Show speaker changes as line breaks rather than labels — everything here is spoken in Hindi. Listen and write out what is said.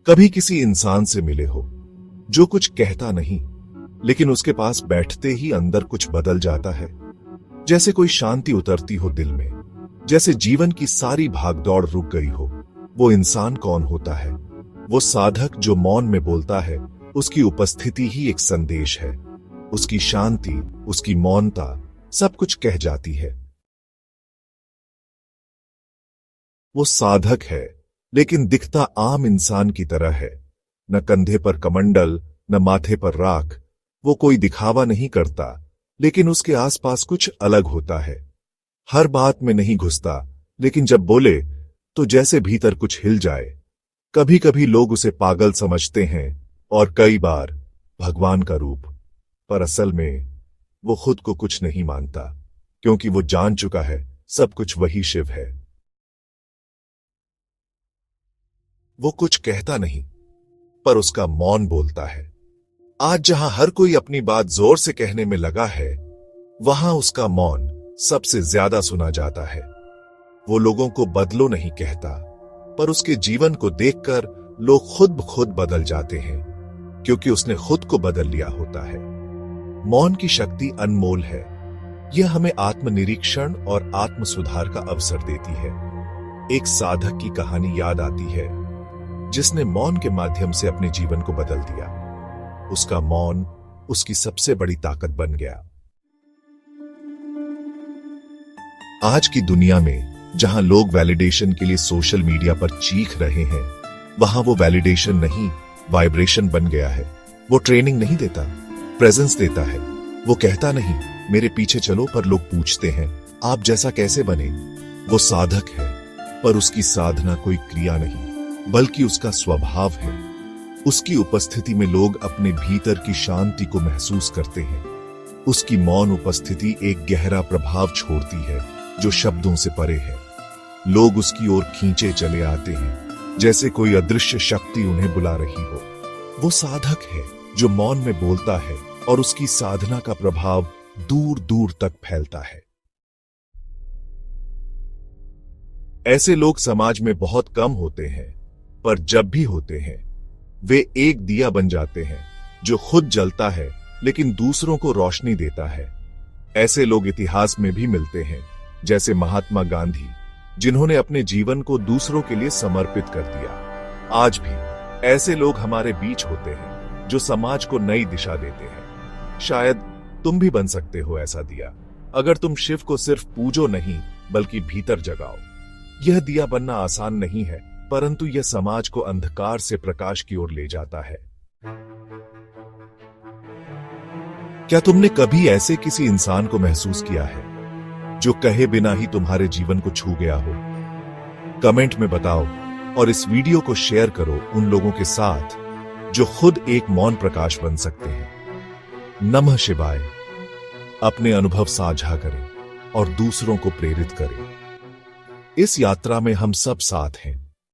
कभी किसी इंसान से मिले हो जो कुछ कहता नहीं, लेकिन उसके पास बैठते ही अंदर कुछ बदल जाता है। जैसे कोई शांति उतरती हो दिल में, जैसे जीवन की सारी भागदौड़ रुक गई हो। वो इंसान कौन होता है? वो साधक जो मौन में बोलता है। उसकी उपस्थिति ही एक संदेश है। उसकी शांति, उसकी मौनता सब कुछ कह जाती है। वो साधक है, लेकिन दिखता आम इंसान की तरह है। न कंधे पर कमंडल, न माथे पर राख। वो कोई दिखावा नहीं करता, लेकिन उसके आसपास कुछ अलग होता है। हर बात में नहीं घुसता, लेकिन जब बोले तो जैसे भीतर कुछ हिल जाए। कभी कभी लोग उसे पागल समझते हैं और कई बार भगवान का रूप, पर असल में वो खुद को कुछ नहीं मानता, क्योंकि वो जान चुका है सब कुछ वही शिव है। वो कुछ कहता नहीं, पर उसका मौन बोलता है। आज जहां हर कोई अपनी बात जोर से कहने में लगा है, वहां उसका मौन सबसे ज्यादा सुना जाता है। वो लोगों को बदलो नहीं कहता, पर उसके जीवन को देखकर लोग खुद ब खुद बदल जाते हैं, क्योंकि उसने खुद को बदल लिया होता है। मौन की शक्ति अनमोल है। यह हमें आत्मनिरीक्षण और आत्म सुधार का अवसर देती है। एक साधक की कहानी याद आती है, जिसने मौन के माध्यम से अपने जीवन को बदल दिया। उसका मौन उसकी सबसे बड़ी ताकत बन गया। आज की दुनिया में जहां लोग वैलिडेशन के लिए सोशल मीडिया पर चीख रहे हैं, वहां वो वैलिडेशन नहीं, वाइब्रेशन बन गया है। वो ट्रेनिंग नहीं देता, प्रेजेंस देता है। वो कहता नहीं मेरे पीछे चलो, पर लोग पूछते हैं आप जैसा कैसे बने। वो साधक है, पर उसकी साधना कोई क्रिया नहीं, बल्कि उसका स्वभाव है। उसकी उपस्थिति में लोग अपने भीतर की शांति को महसूस करते हैं। उसकी मौन उपस्थिति एक गहरा प्रभाव छोड़ती है, जो शब्दों से परे है। लोग उसकी ओर खींचे चले आते हैं, जैसे कोई अदृश्य शक्ति उन्हें बुला रही हो। वो साधक है जो मौन में बोलता है, और उसकी साधना का प्रभाव दूर दूर तक फैलता है। ऐसे लोग समाज में बहुत कम होते हैं, पर जब भी होते हैं, वे एक दिया बन जाते हैं जो खुद जलता है, लेकिन दूसरों को रोशनी देता है। ऐसे लोग इतिहास में भी मिलते हैं, जैसे महात्मा गांधी, जिन्होंने अपने जीवन को दूसरों के लिए समर्पित कर दिया। आज भी ऐसे लोग हमारे बीच होते हैं, जो समाज को नई दिशा देते हैं। शायद तुम भी बन सकते हो ऐसा दिया, अगर तुम शिव को सिर्फ पूजो नहीं, बल्कि भीतर जगाओ। यह दिया बनना आसान नहीं है, परंतु यह समाज को अंधकार से प्रकाश की ओर ले जाता है। क्या तुमने कभी ऐसे किसी इंसान को महसूस किया है, जो कहे बिना ही तुम्हारे जीवन को छू गया हो? कमेंट में बताओ, और इस वीडियो को शेयर करो उन लोगों के साथ जो खुद एक मौन प्रकाश बन सकते हैं। नमः शिवाय। अपने अनुभव साझा करें और दूसरों को प्रेरित करें। इस यात्रा में हम सब साथ हैं।